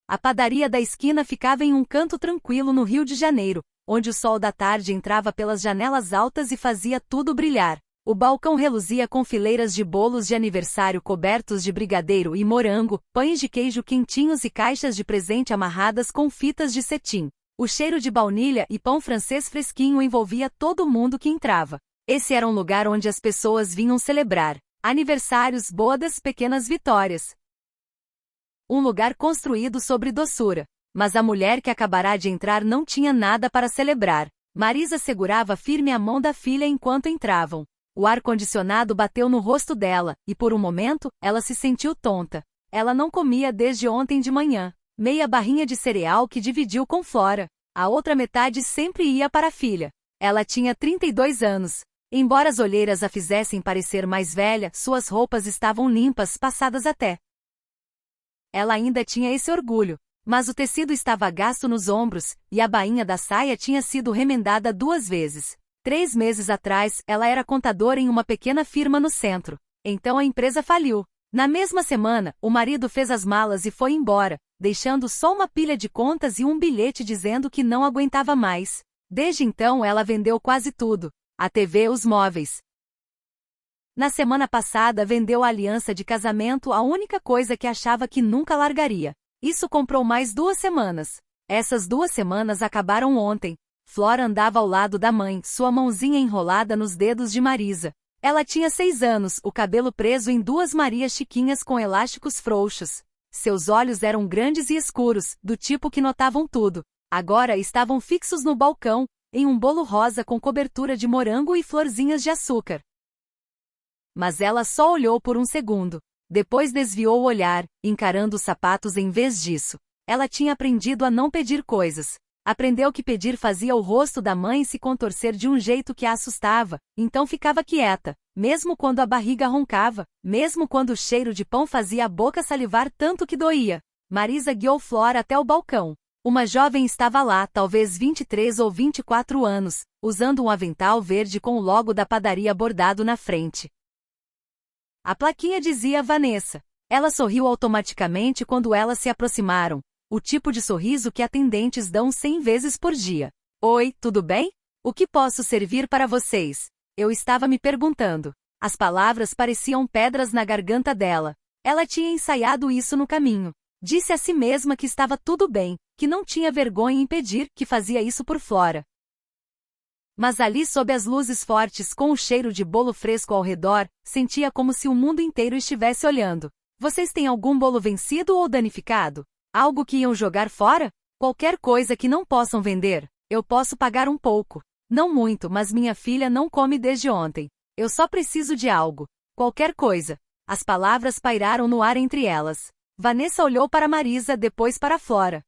A padaria da esquina ficava em um canto tranquilo no Rio de Janeiro, onde o sol da tarde entrava pelas janelas altas e fazia tudo brilhar. O balcão reluzia com fileiras de bolos de aniversário cobertos de brigadeiro e morango, pães de queijo quentinhos e caixas de presente amarradas com fitas de cetim. O cheiro de baunilha e pão francês fresquinho envolvia todo mundo que entrava. Esse era um lugar onde as pessoas vinham celebrar aniversários, bodas, pequenas vitórias. Um lugar construído sobre doçura. Mas a mulher que acabará de entrar não tinha nada para celebrar. Marisa segurava firme a mão da filha enquanto entravam. O ar-condicionado bateu no rosto dela, e por um momento, ela se sentiu tonta. Ela não comia desde ontem de manhã. Meia barrinha de cereal que dividiu com Flora. A outra metade sempre ia para a filha. Ela tinha 32 anos. Embora as olheiras a fizessem parecer mais velha, suas roupas estavam limpas, passadas até. Ela ainda tinha esse orgulho. Mas o tecido estava gasto nos ombros, e a bainha da saia tinha sido remendada 2 vezes. 3 meses atrás, ela era contadora em uma pequena firma no centro. Então a empresa faliu. Na mesma semana, o marido fez as malas e foi embora, deixando só uma pilha de contas e um bilhete dizendo que não aguentava mais. Desde então ela vendeu quase tudo. A TV, os móveis. Na semana passada vendeu a aliança de casamento, a única coisa que achava que nunca largaria. Isso comprou mais 2 semanas. Essas 2 semanas acabaram ontem. Flora andava ao lado da mãe, sua mãozinha enrolada nos dedos de Marisa. Ela tinha 6 anos, o cabelo preso em 2 Marias chiquinhas com elásticos frouxos. Seus olhos eram grandes e escuros, do tipo que notavam tudo. Agora estavam fixos no balcão, em um bolo rosa com cobertura de morango e florzinhas de açúcar. Mas ela só olhou por um segundo. Depois desviou o olhar, encarando os sapatos em vez disso. Ela tinha aprendido a não pedir coisas. Aprendeu que pedir fazia o rosto da mãe se contorcer de um jeito que a assustava, então ficava quieta, mesmo quando a barriga roncava, mesmo quando o cheiro de pão fazia a boca salivar tanto que doía. Marisa guiou Flora até o balcão. Uma jovem estava lá, talvez 23 ou 24 anos, usando um avental verde com o logo da padaria bordado na frente. A plaquinha dizia Vanessa. Ela sorriu automaticamente quando elas se aproximaram. O tipo de sorriso que atendentes dão 100 vezes por dia. Oi, tudo bem? O que posso servir para vocês? Eu estava me perguntando. As palavras pareciam pedras na garganta dela. Ela tinha ensaiado isso no caminho. Disse a si mesma que estava tudo bem, que não tinha vergonha em pedir, que fazia isso por Flora. Mas ali sob as luzes fortes com o cheiro de bolo fresco ao redor, sentia como se o mundo inteiro estivesse olhando. Vocês têm algum bolo vencido ou danificado? Algo que iam jogar fora? Qualquer coisa que não possam vender? Eu posso pagar um pouco. Não muito, mas minha filha não come desde ontem. Eu só preciso de algo. Qualquer coisa. As palavras pairaram no ar entre elas. Vanessa olhou para Marisa, depois para Flora.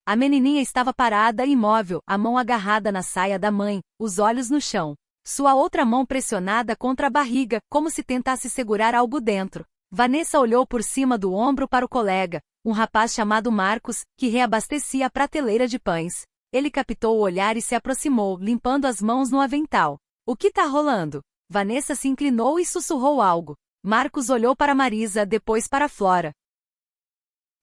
A menininha estava parada e imóvel, a mão agarrada na saia da mãe, os olhos no chão. Sua outra mão pressionada contra a barriga, como se tentasse segurar algo dentro. Vanessa olhou por cima do ombro para o colega, um rapaz chamado Marcos, que reabastecia a prateleira de pães. Ele captou o olhar e se aproximou, limpando as mãos no avental. O que tá rolando? Vanessa se inclinou e sussurrou algo. Marcos olhou para Marisa, depois para Flora.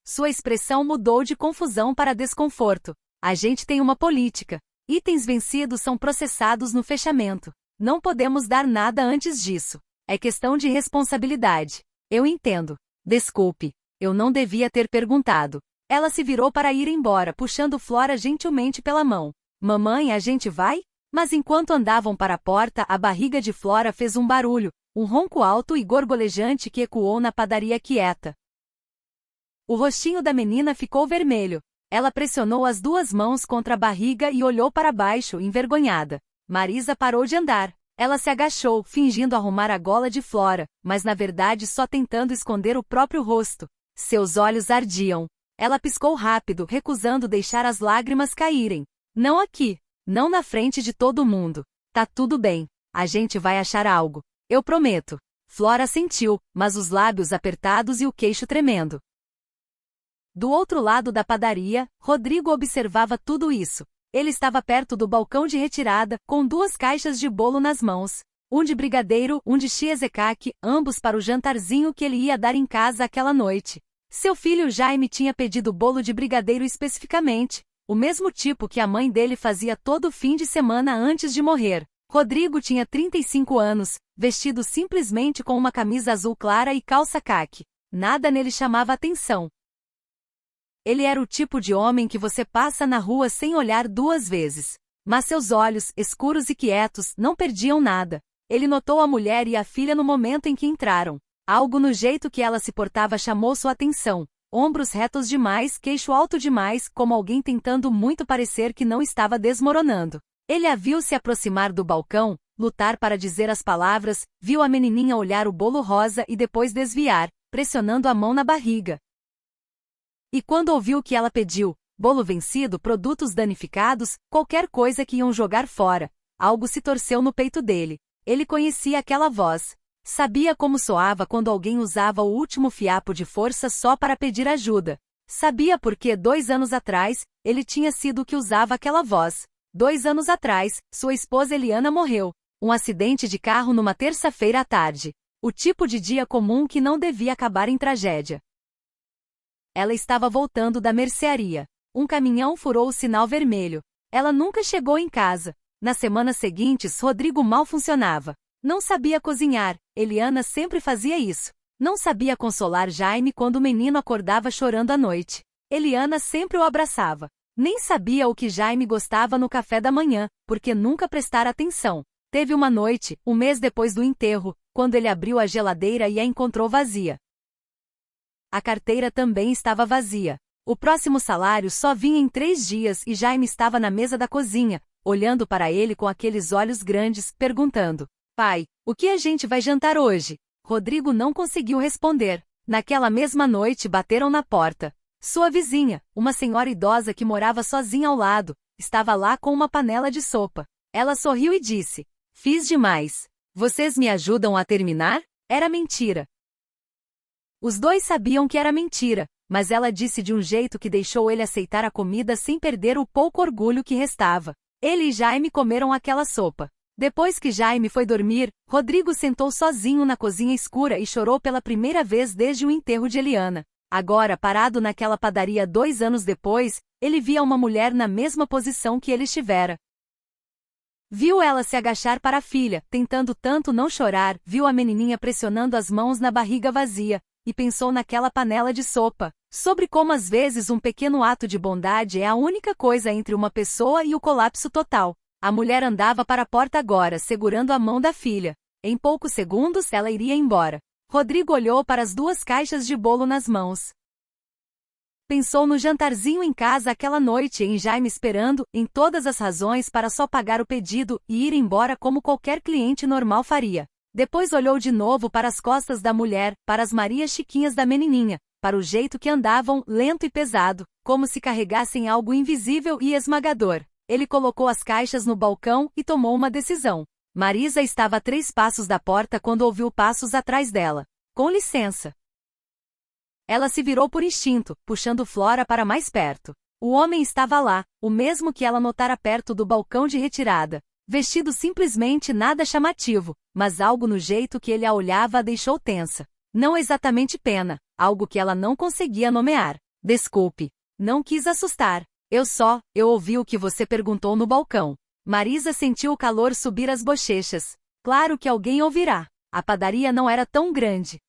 Sua expressão mudou de confusão para desconforto. A gente tem uma política. Itens vencidos são processados no fechamento. Não podemos dar nada antes disso. É questão de responsabilidade. Eu entendo. Desculpe. Eu não devia ter perguntado. Ela se virou para ir embora, puxando Flora gentilmente pela mão. Mamãe, a gente vai? Mas enquanto andavam para a porta, a barriga de Flora fez um barulho, um ronco alto e gorgolejante que ecoou na padaria quieta. O rostinho da menina ficou vermelho. Ela pressionou as 2 mãos contra a barriga e olhou para baixo, envergonhada. Marisa parou de andar. Ela se agachou, fingindo arrumar a gola de Flora, mas na verdade só tentando esconder o próprio rosto. Seus olhos ardiam. Ela piscou rápido, recusando deixar as lágrimas caírem. Não aqui. Não na frente de todo mundo. Tá tudo bem. A gente vai achar algo. Eu prometo. Flora sentiu, mas os lábios apertados e o queixo tremendo. Do outro lado da padaria, Rodrigo observava tudo isso. Ele estava perto do balcão de retirada, com 2 caixas de bolo nas mãos. Um de brigadeiro, um de cheesecake, ambos para o jantarzinho que ele ia dar em casa aquela noite. Seu filho Jaime tinha pedido bolo de brigadeiro especificamente, o mesmo tipo que a mãe dele fazia todo fim de semana antes de morrer. Rodrigo tinha 35 anos, vestido simplesmente com uma camisa azul clara e calça caque. Nada nele chamava atenção. Ele era o tipo de homem que você passa na rua sem olhar duas vezes. Mas seus olhos, escuros e quietos, não perdiam nada. Ele notou a mulher e a filha no momento em que entraram. Algo no jeito que ela se portava chamou sua atenção. Ombros retos demais, queixo alto demais, como alguém tentando muito parecer que não estava desmoronando. Ele a viu se aproximar do balcão, lutar para dizer as palavras, viu a menininha olhar o bolo rosa e depois desviar, pressionando a mão na barriga. E quando ouviu que ela pediu, bolo vencido, produtos danificados, qualquer coisa que iam jogar fora, algo se torceu no peito dele. Ele conhecia aquela voz. Sabia como soava quando alguém usava o último fiapo de força só para pedir ajuda. Sabia porque 2 anos atrás, ele tinha sido o que usava aquela voz. 2 anos atrás, sua esposa Eliana morreu. Um acidente de carro numa terça-feira à tarde. O tipo de dia comum que não devia acabar em tragédia. Ela estava voltando da mercearia. Um caminhão furou o sinal vermelho. Ela nunca chegou em casa. Nas semanas seguintes, Rodrigo mal funcionava. Não sabia cozinhar, Eliana sempre fazia isso. Não sabia consolar Jaime quando o menino acordava chorando à noite. Eliana sempre o abraçava. Nem sabia o que Jaime gostava no café da manhã, porque nunca prestara atenção. Teve uma noite, um mês depois do enterro, quando ele abriu a geladeira e a encontrou vazia. A carteira também estava vazia. O próximo salário só vinha em 3 dias e Jaime estava na mesa da cozinha, olhando para ele com aqueles olhos grandes, perguntando: "Pai, o que a gente vai jantar hoje?" Rodrigo não conseguiu responder. Naquela mesma noite bateram na porta. Sua vizinha, uma senhora idosa que morava sozinha ao lado, estava lá com uma panela de sopa. Ela sorriu e disse: "Fiz demais. Vocês me ajudam a terminar?" Era mentira. Os dois sabiam que era mentira, mas ela disse de um jeito que deixou ele aceitar a comida sem perder o pouco orgulho que restava. Ele e Jaime comeram aquela sopa. Depois que Jaime foi dormir, Rodrigo sentou sozinho na cozinha escura e chorou pela primeira vez desde o enterro de Eliana. Agora, parado naquela padaria 2 anos depois, ele via uma mulher na mesma posição que ele estivera. Viu ela se agachar para a filha, tentando tanto não chorar, viu a menininha pressionando as mãos na barriga vazia, e pensou naquela panela de sopa, sobre como às vezes um pequeno ato de bondade é a única coisa entre uma pessoa e o colapso total. A mulher andava para a porta agora, segurando a mão da filha. Em poucos segundos ela iria embora. Rodrigo olhou para as 2 caixas de bolo nas mãos. Pensou no jantarzinho em casa aquela noite, em Jaime esperando, em todas as razões para só pagar o pedido e ir embora como qualquer cliente normal faria. Depois olhou de novo para as costas da mulher, para as Marias Chiquinhas da menininha, para o jeito que andavam, lento e pesado, como se carregassem algo invisível e esmagador. Ele colocou as caixas no balcão e tomou uma decisão. Marisa estava a 3 passos da porta quando ouviu passos atrás dela. "Com licença." Ela se virou por instinto, puxando Flora para mais perto. O homem estava lá, o mesmo que ela notara perto do balcão de retirada. Vestido simplesmente nada chamativo, mas algo no jeito que ele a olhava a deixou tensa. Não exatamente pena, algo que ela não conseguia nomear. "Desculpe. Não quis assustar. Eu ouvi o que você perguntou no balcão." Marisa sentiu o calor subir as bochechas. Claro que alguém ouvirá. A padaria não era tão grande.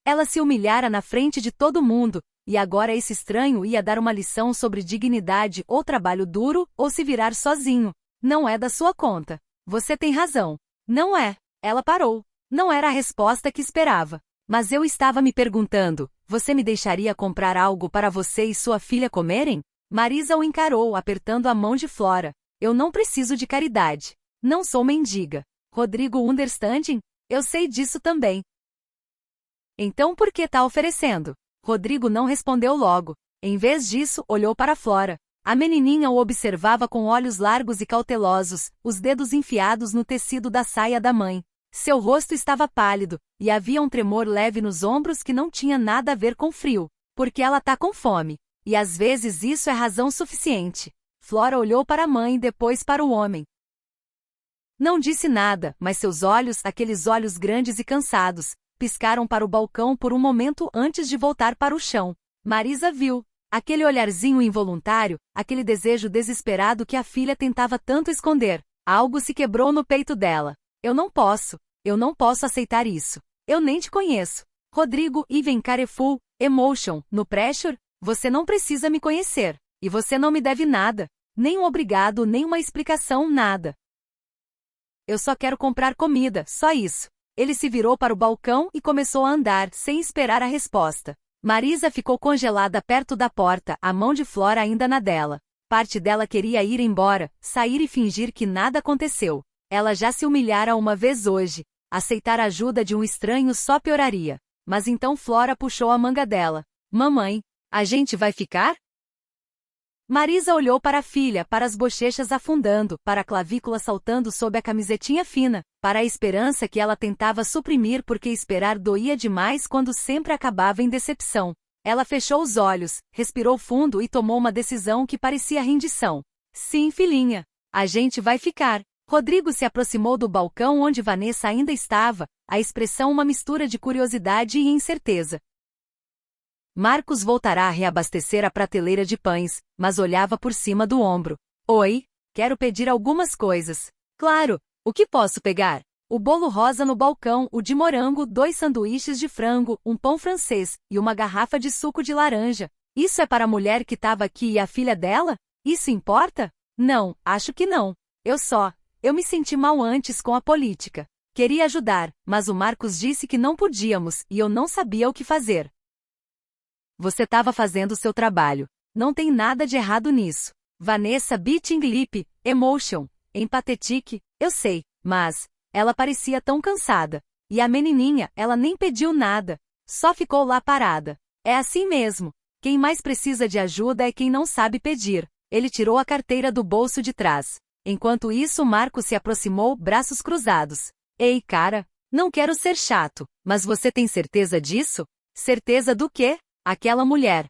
Ela se humilhara na frente de todo mundo, e agora esse estranho ia dar uma lição sobre dignidade ou trabalho duro, ou se virar sozinho. "Não é da sua conta." "Você tem razão." "Não é." Ela parou. Não era a resposta que esperava. "Mas eu estava me perguntando, você me deixaria comprar algo para você e sua filha comerem?" Marisa o encarou, apertando a mão de Flora. "Eu não preciso de caridade. Não sou mendiga." "Rodrigo understanding? Eu sei disso também." "Então por que tá oferecendo?" Rodrigo não respondeu logo. Em vez disso, olhou para Flora. A menininha o observava com olhos largos e cautelosos, os dedos enfiados no tecido da saia da mãe. Seu rosto estava pálido, e havia um tremor leve nos ombros que não tinha nada a ver com frio. "Porque ela tá com fome. E às vezes isso é razão suficiente." Flora olhou para a mãe e depois para o homem. Não disse nada, mas seus olhos, aqueles olhos grandes e cansados, piscaram para o balcão por um momento antes de voltar para o chão. Marisa viu aquele olharzinho involuntário, aquele desejo desesperado que a filha tentava tanto esconder. Algo se quebrou no peito dela. Eu não posso aceitar isso. Eu nem te conheço. Rodrigo even careful, emotion, no pressure, você não precisa me conhecer. E você não me deve nada. Nem um obrigado, nem uma explicação, nada. Eu só quero comprar comida, só isso. Ele se virou para o balcão e começou a andar, sem esperar a resposta. Marisa ficou congelada perto da porta, a mão de Flora ainda na dela. Parte dela queria ir embora, sair e fingir que nada aconteceu. Ela já se humilhara uma vez hoje. Aceitar a ajuda de um estranho só pioraria. Mas então Flora puxou a manga dela. Mamãe, a gente vai ficar? Marisa olhou para a filha, para as bochechas afundando, para a clavícula saltando sob a camisetinha fina, para a esperança que ela tentava suprimir porque esperar doía demais quando sempre acabava em decepção. Ela fechou os olhos, respirou fundo e tomou uma decisão que parecia rendição. Sim, filhinha. A gente vai ficar. Rodrigo se aproximou do balcão onde Vanessa ainda estava, a expressão uma mistura de curiosidade e incerteza. Marcos voltará a reabastecer a prateleira de pães, mas olhava por cima do ombro. Oi, quero pedir algumas coisas. Claro, o que posso pegar? O bolo rosa no balcão, o de morango, 2 sanduíches de frango, um pão francês e uma garrafa de suco de laranja. Isso é para a mulher que estava aqui e a filha dela? Isso importa? Não, acho que não. Eu me senti mal antes com a política. Queria ajudar, mas o Marcos disse que não podíamos e eu não sabia o que fazer. Você estava fazendo seu trabalho. Não tem nada de errado nisso. Vanessa biting lip, emotion, empathetic, eu sei, mas ela parecia tão cansada. E a menininha, ela nem pediu nada. Só ficou lá parada. É assim mesmo. Quem mais precisa de ajuda é quem não sabe pedir. Ele tirou a carteira do bolso de trás. Enquanto isso, Marcos se aproximou, braços cruzados. Ei, cara, não quero ser chato, mas você tem certeza disso? Certeza do quê? Aquela mulher.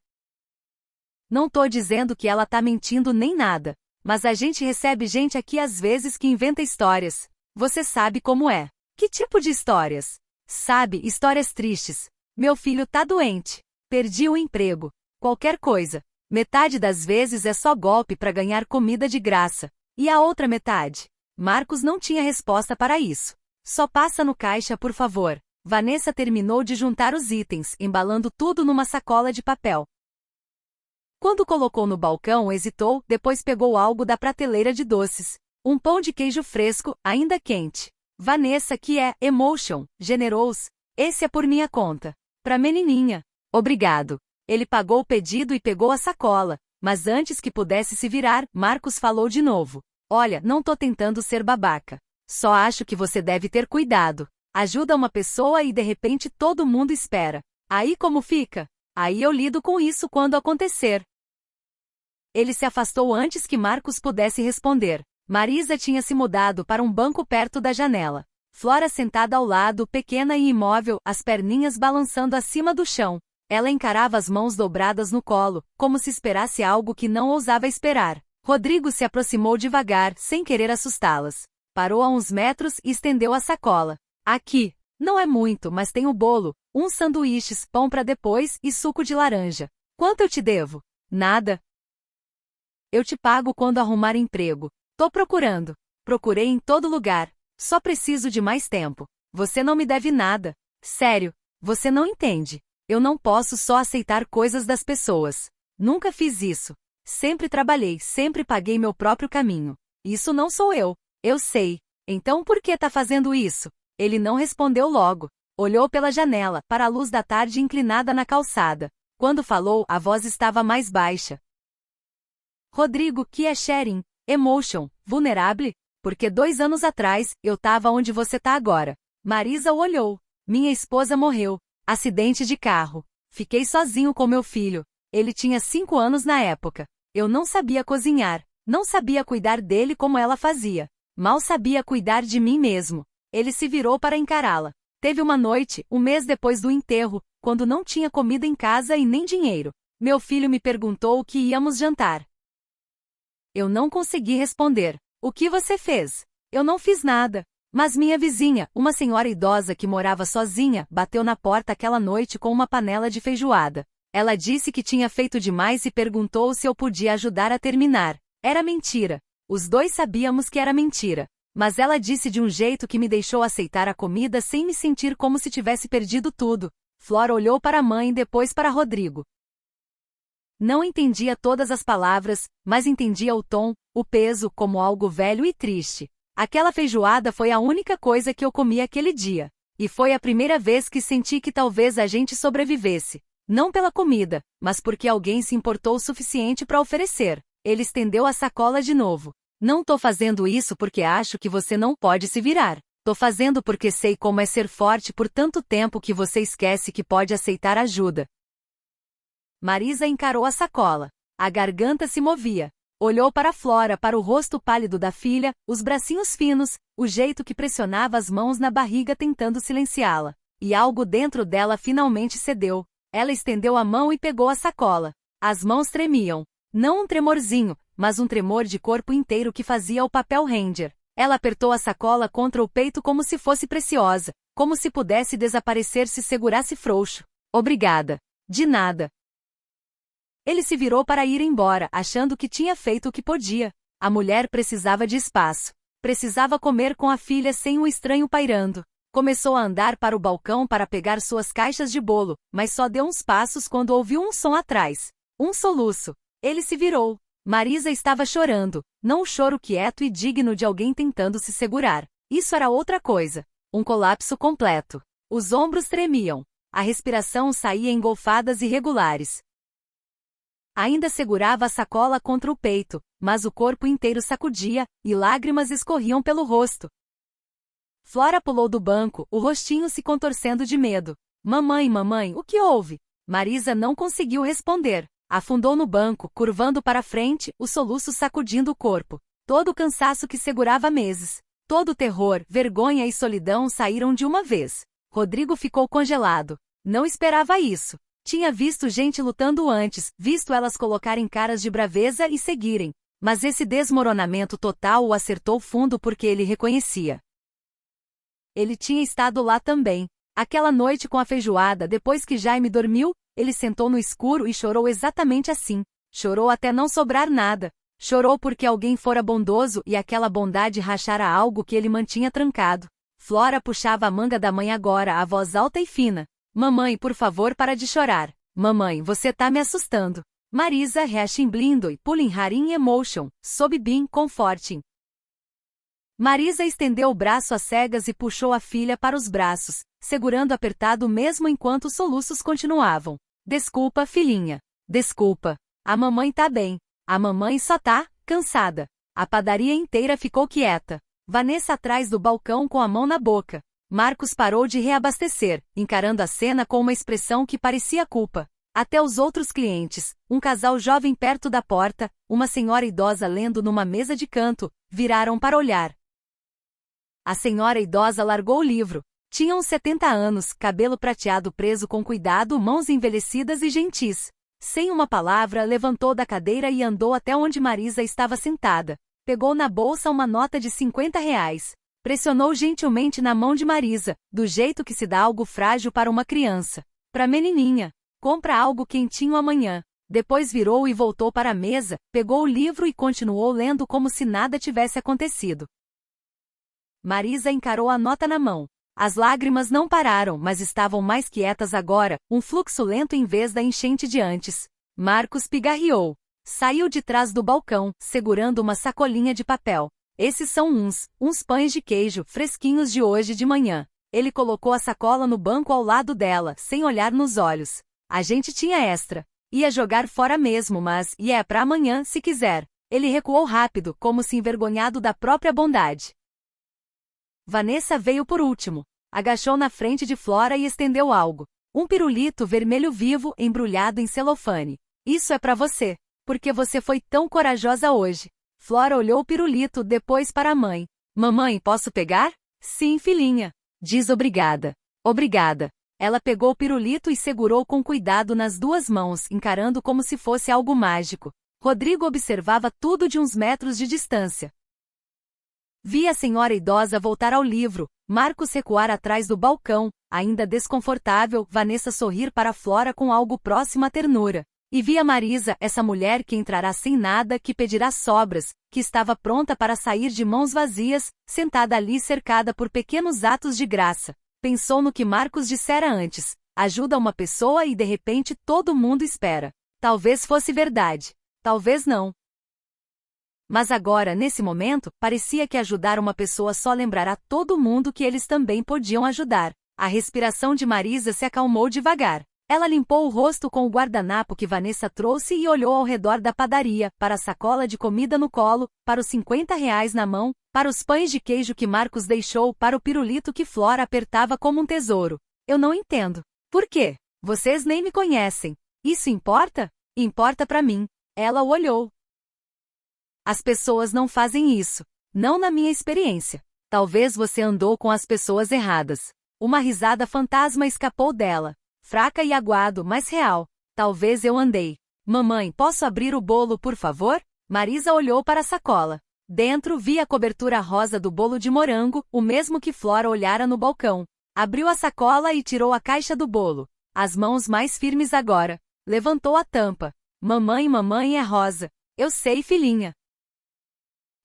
Não tô dizendo que ela tá mentindo nem nada, mas a gente recebe gente aqui às vezes que inventa histórias. Você sabe como é. Que tipo de histórias? Sabe, histórias tristes. Meu filho tá doente. Perdi o emprego. Qualquer coisa. Metade das vezes é só golpe para ganhar comida de graça. E a outra metade? Marcos não tinha resposta para isso. Só passa no caixa, por favor. Vanessa terminou de juntar os itens, embalando tudo numa sacola de papel. Quando colocou no balcão, hesitou, depois pegou algo da prateleira de doces. Um pão de queijo fresco, ainda quente. Vanessa, que é emotion, generous. Esse é por minha conta. Pra menininha. Obrigado. Ele pagou o pedido e pegou a sacola, mas antes que pudesse se virar, Marcos falou de novo. Olha, não tô tentando ser babaca. Só acho que você deve ter cuidado. Ajuda uma pessoa e de repente todo mundo espera. Aí como fica? Aí eu lido com isso quando acontecer. Ele se afastou antes que Marcos pudesse responder. Marisa tinha se mudado para um banco perto da janela. Flora sentada ao lado, pequena e imóvel, as perninhas balançando acima do chão. Ela encarava as mãos dobradas no colo, como se esperasse algo que não ousava esperar. Rodrigo se aproximou devagar, sem querer assustá-las. Parou a uns metros e estendeu a sacola. Aqui. Não é muito, mas tem o bolo, uns sanduíches, pão para depois e suco de laranja. Quanto eu te devo? Nada. Eu te pago quando arrumar emprego. Tô procurando. Procurei em todo lugar. Só preciso de mais tempo. Você não me deve nada. Sério, você não entende. Eu não posso só aceitar coisas das pessoas. Nunca fiz isso. Sempre trabalhei, sempre paguei meu próprio caminho. Isso não sou eu. Eu sei. Então por que tá fazendo isso? Ele não respondeu logo. Olhou pela janela, para a luz da tarde inclinada na calçada. Quando falou, a voz estava mais baixa. Rodrigo, que é sharing, emotion, vulnerável? Porque 2 anos atrás, eu tava onde você tá agora. Marisa o olhou. Minha esposa morreu. Acidente de carro. Fiquei sozinho com meu filho. Ele tinha 5 anos na época. Eu não sabia cozinhar. Não sabia cuidar dele como ela fazia. Mal sabia cuidar de mim mesmo. Ele se virou para encará-la. Teve uma noite, um mês depois do enterro, quando não tinha comida em casa e nem dinheiro. Meu filho me perguntou o que íamos jantar. Eu não consegui responder. O que você fez? Eu não fiz nada. Mas minha vizinha, uma senhora idosa que morava sozinha, bateu na porta aquela noite com uma panela de feijoada. Ela disse que tinha feito demais e perguntou se eu podia ajudar a terminar. Era mentira. Os dois sabíamos que era mentira. Mas ela disse de um jeito que me deixou aceitar a comida sem me sentir como se tivesse perdido tudo. Flora olhou para a mãe e depois para Rodrigo. Não entendia todas as palavras, mas entendia o tom, o peso, como algo velho e triste. Aquela feijoada foi a única coisa que eu comi aquele dia. E foi a primeira vez que senti que talvez a gente sobrevivesse. Não pela comida, mas porque alguém se importou o suficiente para oferecer. Ele estendeu a sacola de novo. Não tô fazendo isso porque acho que você não pode se virar. Tô fazendo porque sei como é ser forte por tanto tempo que você esquece que pode aceitar ajuda. Marisa encarou a sacola. A garganta se movia. Olhou para Flora, para o rosto pálido da filha, os bracinhos finos, o jeito que pressionava as mãos na barriga tentando silenciá-la. E algo dentro dela finalmente cedeu. Ela estendeu a mão e pegou a sacola. As mãos tremiam. Não um tremorzinho, mas um tremor de corpo inteiro que fazia o papel Ranger. Ela apertou a sacola contra o peito como se fosse preciosa, como se pudesse desaparecer se segurasse frouxo. Obrigada. De nada. Ele se virou para ir embora, achando que tinha feito o que podia. A mulher precisava de espaço. Precisava comer com a filha sem um estranho pairando. Começou a andar para o balcão para pegar suas caixas de bolo, mas só deu uns passos quando ouviu um som atrás. Um soluço. Ele se virou. Marisa estava chorando, não o choro quieto e digno de alguém tentando se segurar. Isso era outra coisa. Um colapso completo. Os ombros tremiam. A respiração saía em golfadas irregulares. Ainda segurava a sacola contra o peito, mas o corpo inteiro sacudia, e lágrimas escorriam pelo rosto. Flora pulou do banco, o rostinho se contorcendo de medo. Mamãe, mamãe, o que houve? Marisa não conseguiu responder. Afundou no banco, curvando para frente, o soluço sacudindo o corpo. Todo o cansaço que segurava meses. Todo o terror, vergonha e solidão saíram de uma vez. Rodrigo ficou congelado. Não esperava isso. Tinha visto gente lutando antes, visto elas colocarem caras de braveza e seguirem. Mas esse desmoronamento total o acertou fundo porque ele reconhecia. Ele tinha estado lá também. Aquela noite com a feijoada, depois que Jaime dormiu, ele sentou no escuro e chorou exatamente assim. Chorou até não sobrar nada. Chorou porque alguém fora bondoso e aquela bondade rachara algo que ele mantinha trancado. Flora puxava a manga da mãe agora, a voz alta e fina. Mamãe, por favor, para de chorar. Mamãe, você tá me assustando. Marisa reacting blindo e pulling harin emotion, sob bem comforting. Marisa estendeu o braço às cegas e puxou a filha para os braços, segurando apertado mesmo enquanto os soluços continuavam. Desculpa, filhinha. Desculpa. A mamãe tá bem. A mamãe só tá cansada. A padaria inteira ficou quieta. Vanessa atrás do balcão com a mão na boca. Marcos parou de reabastecer, encarando a cena com uma expressão que parecia culpa. Até os outros clientes, um casal jovem perto da porta, uma senhora idosa lendo numa mesa de canto, viraram para olhar. A senhora idosa largou o livro. Tinha uns 70 anos, cabelo prateado preso com cuidado, mãos envelhecidas e gentis. Sem uma palavra, levantou da cadeira e andou até onde Marisa estava sentada. Pegou na bolsa uma nota de R$ 50. Pressionou gentilmente na mão de Marisa, do jeito que se dá algo frágil para uma criança. Pra menininha. Compra algo quentinho amanhã. Depois virou e voltou para a mesa, pegou o livro e continuou lendo como se nada tivesse acontecido. Marisa encarou a nota na mão. As lágrimas não pararam, mas estavam mais quietas agora, um fluxo lento em vez da enchente de antes. Marcos pigarreou. Saiu de trás do balcão, segurando uma sacolinha de papel. Esses são uns pães de queijo, fresquinhos de hoje de manhã. Ele colocou a sacola no banco ao lado dela, sem olhar nos olhos. A gente tinha extra. Ia jogar fora mesmo, mas é pra amanhã, se quiser. Ele recuou rápido, como se envergonhado da própria bondade. Vanessa veio por último. Agachou na frente de Flora e estendeu algo. Um pirulito vermelho vivo embrulhado em celofane. Isso é pra você, porque você foi tão corajosa hoje. Flora olhou o pirulito, depois para a mãe. Mamãe, posso pegar? Sim, filhinha. Diz obrigada. Obrigada. Ela pegou o pirulito e segurou com cuidado nas duas mãos, encarando como se fosse algo mágico. Rodrigo observava tudo de uns metros de distância. Vi a senhora idosa voltar ao livro, Marcos recuar atrás do balcão, ainda desconfortável, Vanessa sorrir para Flora com algo próximo à ternura. E vi a Marisa, essa mulher que entrará sem nada, que pedirá sobras, que estava pronta para sair de mãos vazias, sentada ali cercada por pequenos atos de graça. Pensou no que Marcos dissera antes: ajuda uma pessoa e de repente todo mundo espera. Talvez fosse verdade. Talvez não. Mas agora, nesse momento, parecia que ajudar uma pessoa só lembrará todo mundo que eles também podiam ajudar. A respiração de Marisa se acalmou devagar. Ela limpou o rosto com o guardanapo que Vanessa trouxe e olhou ao redor da padaria, para a sacola de comida no colo, para os R$ 50 na mão, para os pães de queijo que Marcos deixou, para o pirulito que Flora apertava como um tesouro. Eu não entendo. Por quê? Vocês nem me conhecem. Isso importa? Importa para mim. Ela o olhou. As pessoas não fazem isso. Não na minha experiência. Talvez você andou com as pessoas erradas. Uma risada fantasma escapou dela. Fraca e aguado, mas real. Talvez eu andei. Mamãe, posso abrir o bolo, por favor? Marisa olhou para a sacola. Dentro vi a cobertura rosa do bolo de morango, o mesmo que Flora olhara no balcão. Abriu a sacola e tirou a caixa do bolo. As mãos mais firmes agora. Levantou a tampa. Mamãe é rosa. Eu sei, filhinha.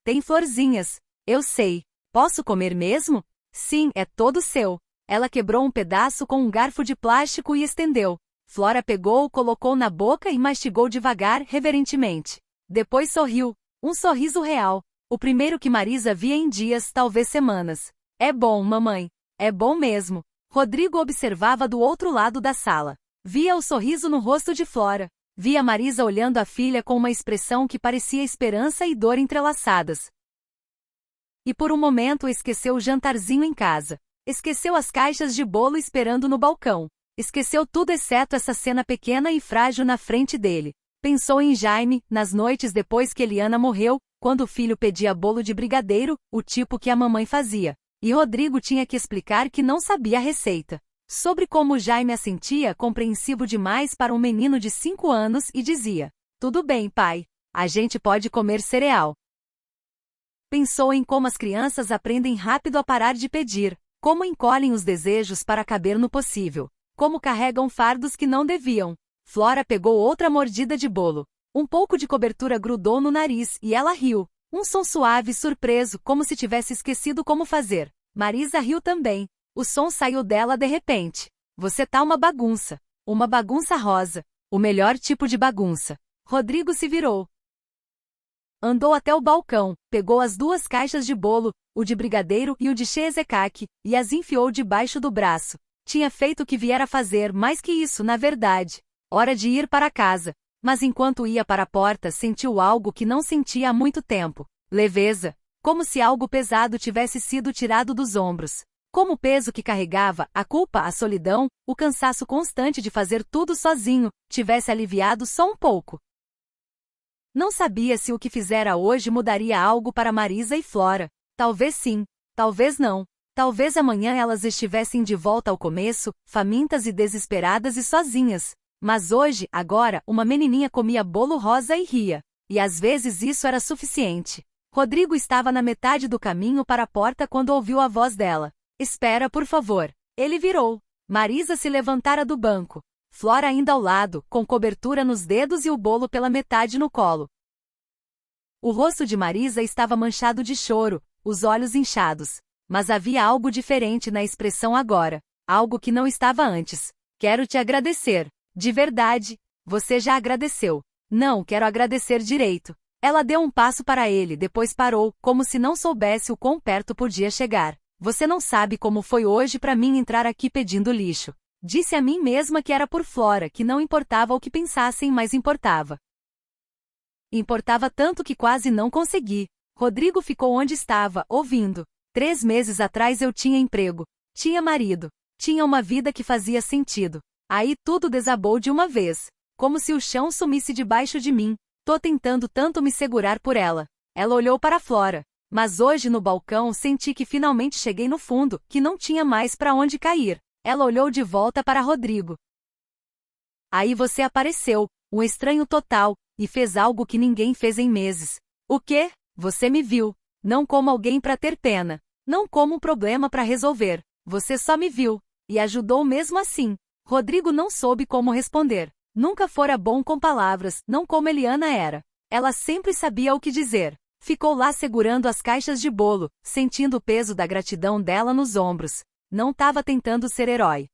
Tem florzinhas. Eu sei. Posso comer mesmo? Sim, é todo seu. Ela quebrou um pedaço com um garfo de plástico e estendeu. Flora pegou, colocou na boca e mastigou devagar, reverentemente. Depois sorriu. Um sorriso real. O primeiro que Marisa via em dias, talvez semanas. É bom, mamãe. É bom mesmo. Rodrigo observava do outro lado da sala. Via o sorriso no rosto de Flora. Via Marisa olhando a filha com uma expressão que parecia esperança e dor entrelaçadas. E por um momento esqueceu o jantarzinho em casa. Esqueceu as caixas de bolo esperando no balcão. Esqueceu tudo exceto essa cena pequena e frágil na frente dele. Pensou em Jaime, nas noites depois que Eliana morreu, quando o filho pedia bolo de brigadeiro, o tipo que a mamãe fazia. E Rodrigo tinha que explicar que não sabia a receita. Sobre como Jaime a sentia, compreensivo demais para um menino de 5 anos, e dizia: tudo bem, pai. A gente pode comer cereal. Pensou em como as crianças aprendem rápido a parar de pedir, como encolhem os desejos para caber no possível, como carregam fardos que não deviam. Flora pegou outra mordida de bolo. Um pouco de cobertura grudou no nariz e ela riu. Um som suave e surpreso, como se tivesse esquecido como fazer. Marisa riu também. O som saiu dela de repente. Você tá uma bagunça. Uma bagunça rosa. O melhor tipo de bagunça. Rodrigo se virou. Andou até o balcão, pegou as 2 caixas de bolo, o de brigadeiro e o de cheesecake, e as enfiou debaixo do braço. Tinha feito o que viera fazer, mais que isso, na verdade. Hora de ir para casa. Mas enquanto ia para a porta, sentiu algo que não sentia há muito tempo. Leveza. Como se algo pesado tivesse sido tirado dos ombros. Como o peso que carregava, a culpa, a solidão, o cansaço constante de fazer tudo sozinho, tivesse aliviado só um pouco. Não sabia se o que fizera hoje mudaria algo para Marisa e Flora. Talvez sim, talvez não. Talvez amanhã elas estivessem de volta ao começo, famintas e desesperadas e sozinhas. Mas hoje, agora, uma menininha comia bolo rosa e ria. E às vezes isso era suficiente. Rodrigo estava na metade do caminho para a porta quando ouviu a voz dela. Espera, por favor. Ele virou. Marisa se levantara do banco. Flora ainda ao lado, com cobertura nos dedos e o bolo pela metade no colo. O rosto de Marisa estava manchado de choro, os olhos inchados. Mas havia algo diferente na expressão agora. Algo que não estava antes. Quero te agradecer. De verdade. Você já agradeceu. Não, quero agradecer direito. Ela deu um passo para ele, depois parou, como se não soubesse o quão perto podia chegar. Você não sabe como foi hoje para mim entrar aqui pedindo lixo. Disse a mim mesma que era por Flora, que não importava o que pensassem, mas importava. Importava tanto que quase não consegui. Rodrigo ficou onde estava, ouvindo. 3 meses atrás eu tinha emprego. Tinha marido. Tinha uma vida que fazia sentido. Aí tudo desabou de uma vez. Como se o chão sumisse debaixo de mim. Tô tentando tanto me segurar por ela. Ela olhou para Flora. Mas hoje no balcão senti que finalmente cheguei no fundo, que não tinha mais para onde cair. Ela olhou de volta para Rodrigo. Aí você apareceu, um estranho total, e fez algo que ninguém fez em meses. O quê? Você me viu. Não como alguém para ter pena. Não como um problema para resolver. Você só me viu. E ajudou mesmo assim. Rodrigo não soube como responder. Nunca fora bom com palavras, não como Eliana era. Ela sempre sabia o que dizer. Ficou lá segurando as caixas de bolo, sentindo o peso da gratidão dela nos ombros. Não estava tentando ser herói.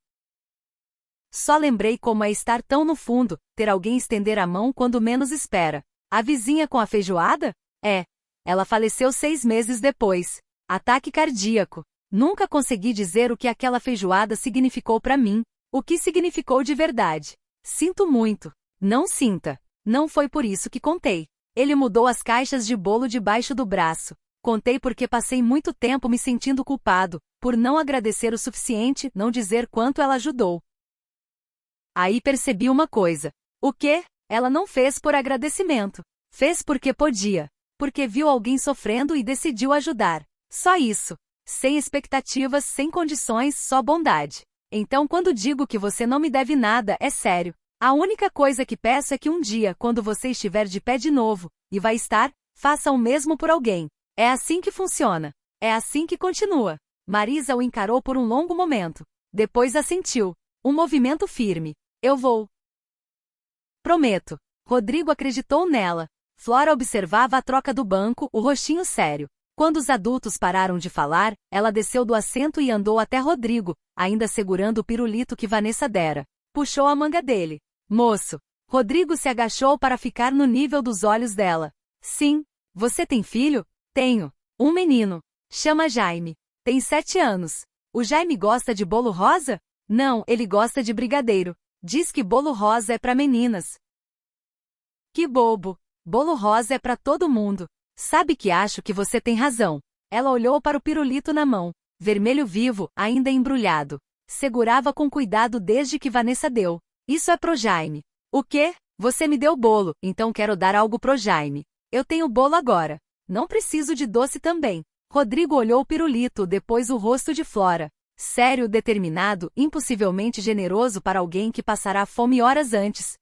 Só lembrei como é estar tão no fundo, ter alguém estender a mão quando menos espera. A vizinha com a feijoada? É. Ela faleceu 6 meses depois. Ataque cardíaco. Nunca consegui dizer o que aquela feijoada significou para mim. O que significou de verdade. Sinto muito. Não sinta. Não foi por isso que contei. Ele mudou as caixas de bolo debaixo do braço. Contei porque passei muito tempo me sentindo culpado, por não agradecer o suficiente, não dizer quanto ela ajudou. Aí percebi uma coisa. O quê? Ela não fez por agradecimento. Fez porque podia. Porque viu alguém sofrendo e decidiu ajudar. Só isso. Sem expectativas, sem condições, só bondade. Então quando digo que você não me deve nada, é sério. A única coisa que peço é que um dia, quando você estiver de pé de novo, e vai estar, faça o mesmo por alguém. É assim que funciona. É assim que continua. Marisa o encarou por um longo momento. Depois assentiu. Um movimento firme. Eu vou. Prometo. Rodrigo acreditou nela. Flora observava a troca do banco, o rostinho sério. Quando os adultos pararam de falar, ela desceu do assento e andou até Rodrigo, ainda segurando o pirulito que Vanessa dera. Puxou a manga dele. Moço. Rodrigo se agachou para ficar no nível dos olhos dela. Sim. Você tem filho? Tenho. Um menino. Chama Jaime. Tem 7 anos. O Jaime gosta de bolo rosa? Não, ele gosta de brigadeiro. Diz que bolo rosa é para meninas. Que bobo. Bolo rosa é para todo mundo. Sabe que acho que você tem razão. Ela olhou para o pirulito na mão. Vermelho vivo, ainda embrulhado. Segurava com cuidado desde que Vanessa deu. Isso é pro Jaime. O quê? Você me deu bolo, então quero dar algo pro Jaime. Eu tenho bolo agora. Não preciso de doce também. Rodrigo olhou o pirulito, depois o rosto de Flora. Sério, determinado, impossivelmente generoso para alguém que passará fome horas antes.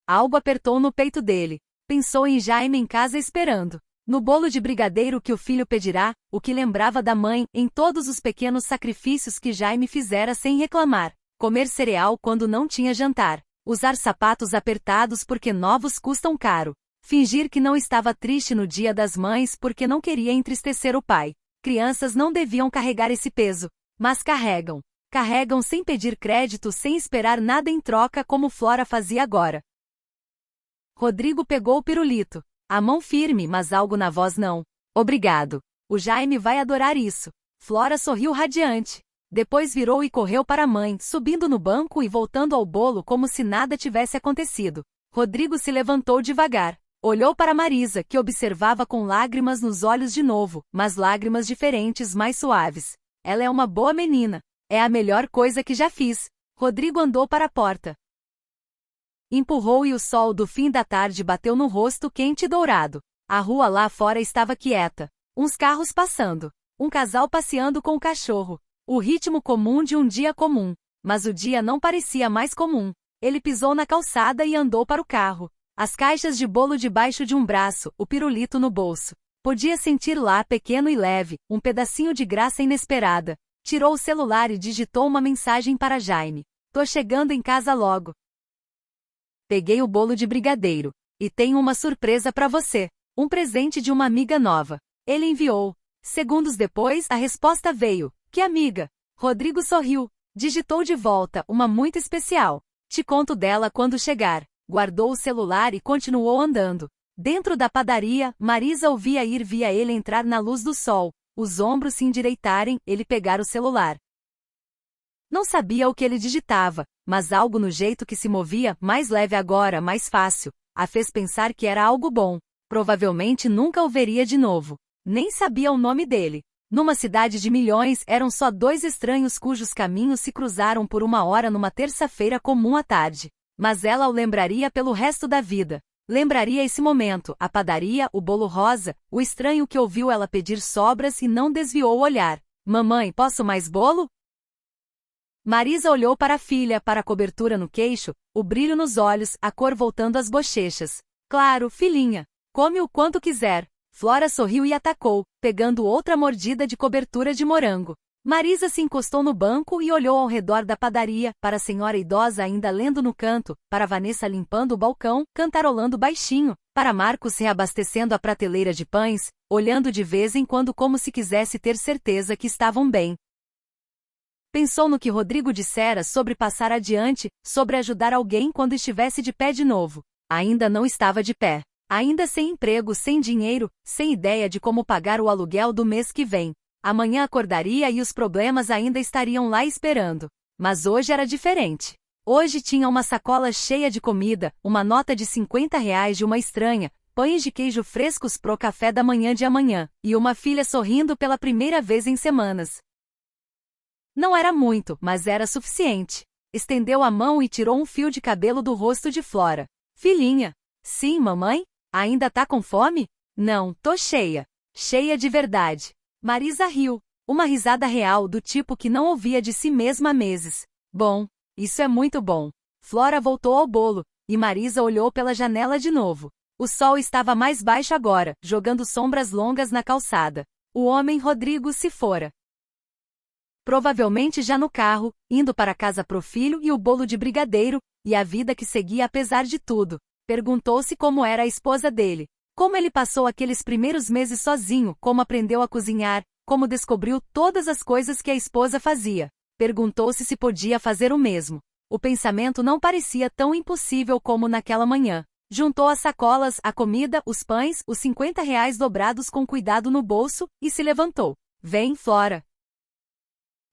Algo apertou no peito dele. Pensou em Jaime em casa esperando. No bolo de brigadeiro que o filho pedirá, o que lembrava da mãe, em todos os pequenos sacrifícios que Jaime fizera sem reclamar. Comer cereal quando não tinha jantar. Usar sapatos apertados porque novos custam caro. Fingir que não estava triste no Dia das Mães porque não queria entristecer o pai. Crianças não deviam carregar esse peso. Mas carregam. Carregam sem pedir crédito, sem esperar nada em troca como Flora fazia agora. Rodrigo pegou o pirulito. A mão firme, mas algo na voz não. Obrigado. O Jaime vai adorar isso. Flora sorriu radiante. Depois virou e correu para a mãe, subindo no banco e voltando ao bolo como se nada tivesse acontecido. Rodrigo se levantou devagar. Olhou para Marisa, que observava com lágrimas nos olhos de novo, mas lágrimas diferentes, mais suaves. Ela é uma boa menina. É a melhor coisa que já fiz. Rodrigo andou para a porta. Empurrou e o sol do fim da tarde bateu no rosto quente e dourado. A rua lá fora estava quieta. Uns carros passando. Um casal passeando com o cachorro. O ritmo comum de um dia comum. Mas o dia não parecia mais comum. Ele pisou na calçada e andou para o carro. As caixas de bolo debaixo de um braço, o pirulito no bolso. Podia sentir lá, pequeno e leve, um pedacinho de graça inesperada. Tirou o celular e digitou uma mensagem para Jaime. Tô chegando em casa logo. Peguei o bolo de brigadeiro. E tenho uma surpresa para você. Um presente de uma amiga nova. Ele enviou. Segundos depois, a resposta veio. Que amiga? Rodrigo sorriu. Digitou de volta, uma muito especial. Te conto dela quando chegar. Guardou o celular e continuou andando. Dentro da padaria, Marisa ouvia ir via ele entrar na luz do sol. Os ombros se endireitarem, ele pegar o celular. Não sabia o que ele digitava, mas algo no jeito que se movia, mais leve agora, mais fácil, a fez pensar que era algo bom. Provavelmente nunca o veria de novo. Nem sabia o nome dele. Numa cidade de milhões, eram só 2 estranhos cujos caminhos se cruzaram por uma hora numa terça-feira comum à tarde. Mas ela o lembraria pelo resto da vida. Lembraria esse momento, a padaria, o bolo rosa, o estranho que ouviu ela pedir sobras e não desviou o olhar. Mamãe, posso mais bolo? Marisa olhou para a filha, para a cobertura no queixo, o brilho nos olhos, a cor voltando às bochechas. Claro, filhinha. Come o quanto quiser. Flora sorriu e atacou, pegando outra mordida de cobertura de morango. Marisa se encostou no banco e olhou ao redor da padaria, para a senhora idosa ainda lendo no canto, para Vanessa limpando o balcão, cantarolando baixinho, para Marcos reabastecendo a prateleira de pães, olhando de vez em quando como se quisesse ter certeza que estavam bem. Pensou no que Rodrigo dissera sobre passar adiante, sobre ajudar alguém quando estivesse de pé de novo. Ainda não estava de pé. Ainda sem emprego, sem dinheiro, sem ideia de como pagar o aluguel do mês que vem. Amanhã acordaria e os problemas ainda estariam lá esperando. Mas hoje era diferente. Hoje tinha uma sacola cheia de comida, uma nota de R$ 50 de uma estranha, pães de queijo frescos pro café da manhã de amanhã, e uma filha sorrindo pela primeira vez em semanas. Não era muito, mas era suficiente. Estendeu a mão e tirou um fio de cabelo do rosto de Flora. Filhinha. Sim, mamãe? Ainda tá com fome? Não, tô cheia. Cheia de verdade. Marisa riu. Uma risada real do tipo que não ouvia de si mesma há meses. Bom, isso é muito bom. Flora voltou ao bolo, e Marisa olhou pela janela de novo. O sol estava mais baixo agora, jogando sombras longas na calçada. O homem Rodrigo se fora. Provavelmente já no carro, indo para casa pro filho e o bolo de brigadeiro, e a vida que seguia apesar de tudo. Perguntou-se como era a esposa dele. Como ele passou aqueles primeiros meses sozinho, como aprendeu a cozinhar, como descobriu todas as coisas que a esposa fazia. Perguntou-se se podia fazer o mesmo. O pensamento não parecia tão impossível como naquela manhã. Juntou as sacolas, a comida, os pães, os R$ 50 dobrados com cuidado no bolso, e se levantou. Vem, Flora.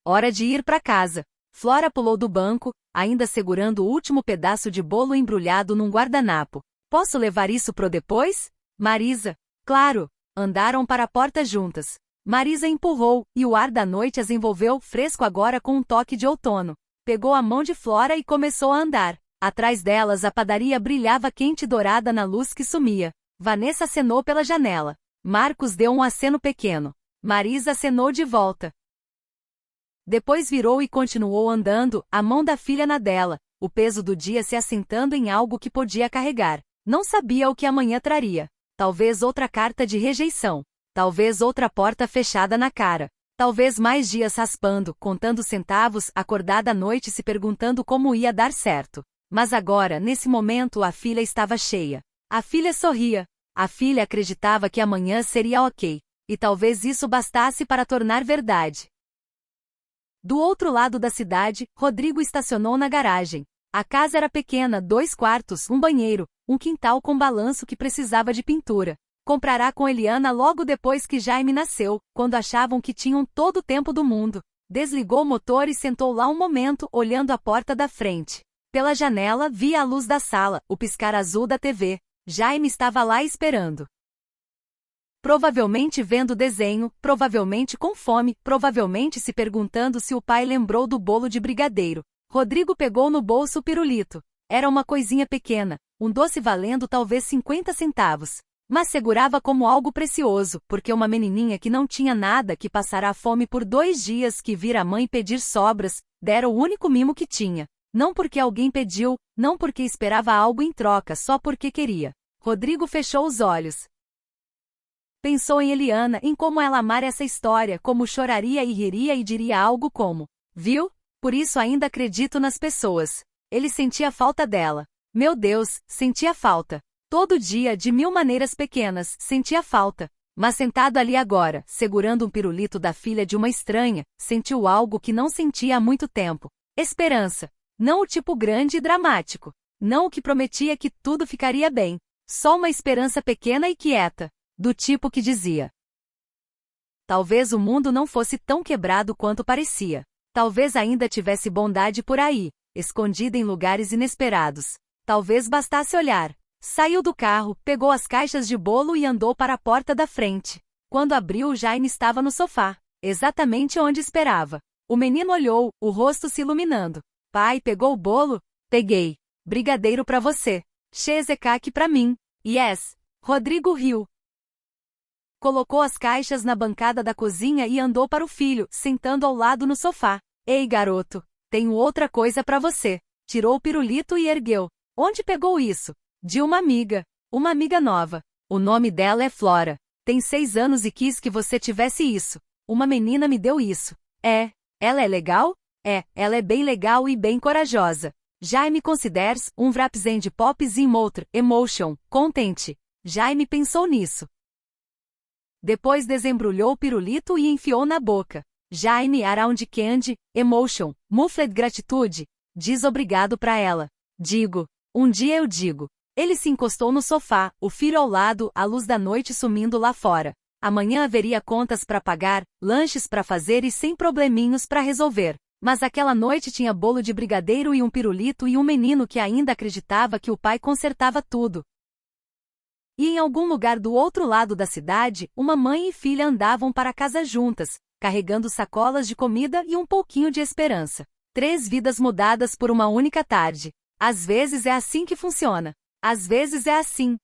Hora de ir para casa. Flora pulou do banco, ainda segurando o último pedaço de bolo embrulhado num guardanapo. Posso levar isso pro depois? Marisa. Claro. Andaram para a porta juntas. Marisa empurrou, e o ar da noite as envolveu, fresco agora com um toque de outono. Pegou a mão de Flora e começou a andar. Atrás delas a padaria brilhava quente e dourada na luz que sumia. Vanessa acenou pela janela. Marcos deu um aceno pequeno. Marisa acenou de volta. Depois virou e continuou andando, a mão da filha na dela, o peso do dia se assentando em algo que podia carregar. Não sabia o que amanhã traria. Talvez outra carta de rejeição. Talvez outra porta fechada na cara. Talvez mais dias raspando, contando centavos, acordada à noite se perguntando como ia dar certo. Mas agora, nesse momento, a filha estava cheia. A filha sorria. A filha acreditava que amanhã seria ok. E talvez isso bastasse para tornar verdade. Do outro lado da cidade, Rodrigo estacionou na garagem. A casa era pequena, 2 quartos, um banheiro, um quintal com balanço que precisava de pintura. Comprará com Eliana logo depois que Jaime nasceu, quando achavam que tinham todo o tempo do mundo. Desligou o motor e sentou lá um momento, olhando a porta da frente. Pela janela, via a luz da sala, o piscar azul da TV. Jaime estava lá esperando. Provavelmente vendo desenho, provavelmente com fome, provavelmente se perguntando se o pai lembrou do bolo de brigadeiro. Rodrigo pegou no bolso o pirulito. Era uma coisinha pequena, um doce valendo talvez 50 centavos. Mas segurava como algo precioso, porque uma menininha que não tinha nada, que passará fome por 2 dias, que vira a mãe pedir sobras, dera o único mimo que tinha. Não porque alguém pediu, não porque esperava algo em troca, só porque queria. Rodrigo fechou os olhos. Pensou em Eliana, em como ela amara essa história, como choraria e riria e diria algo como: viu? Por isso ainda acredito nas pessoas. Ele sentia falta dela. Meu Deus, sentia falta. Todo dia, de 1000 maneiras pequenas, sentia falta. Mas sentado ali agora, segurando um pirulito da filha de uma estranha, sentiu algo que não sentia há muito tempo. Esperança. Não o tipo grande e dramático. Não o que prometia que tudo ficaria bem. Só uma esperança pequena e quieta. Do tipo que dizia: talvez o mundo não fosse tão quebrado quanto parecia. Talvez ainda tivesse bondade por aí, escondida em lugares inesperados. Talvez bastasse olhar. Saiu do carro, pegou as caixas de bolo e andou para a porta da frente. Quando abriu, Jaime estava no sofá, exatamente onde esperava. O menino olhou, o rosto se iluminando. Pai, pegou o bolo? Peguei. Brigadeiro para você. Cheesecake para mim. Yes. Rodrigo riu. Colocou as caixas na bancada da cozinha e andou para o filho, sentando ao lado no sofá. Ei, garoto, tenho outra coisa para você. Tirou o pirulito e ergueu. Onde pegou isso? De uma amiga. Uma amiga nova. O nome dela é Flora. Tem 6 anos e quis que você tivesse isso. Uma menina me deu isso. Ela é legal? Ela é bem legal e bem corajosa. Jaime considers um wraps and pops in motor, emotion, contente. Jaime pensou nisso. Depois desembrulhou o pirulito e enfiou na boca. Jaime around candy, emotion, muffled gratitude. Diz obrigado pra ela. Digo. Um dia eu digo. Ele se encostou no sofá, o filho ao lado, a luz da noite sumindo lá fora. Amanhã haveria contas pra pagar, lanches pra fazer e 100 probleminhos pra resolver. Mas aquela noite tinha bolo de brigadeiro e um pirulito e um menino que ainda acreditava que o pai consertava tudo. E em algum lugar do outro lado da cidade, uma mãe e filha andavam para casa juntas, carregando sacolas de comida e um pouquinho de esperança. 3 vidas mudadas por uma única tarde. Às vezes é assim que funciona. Às vezes é assim.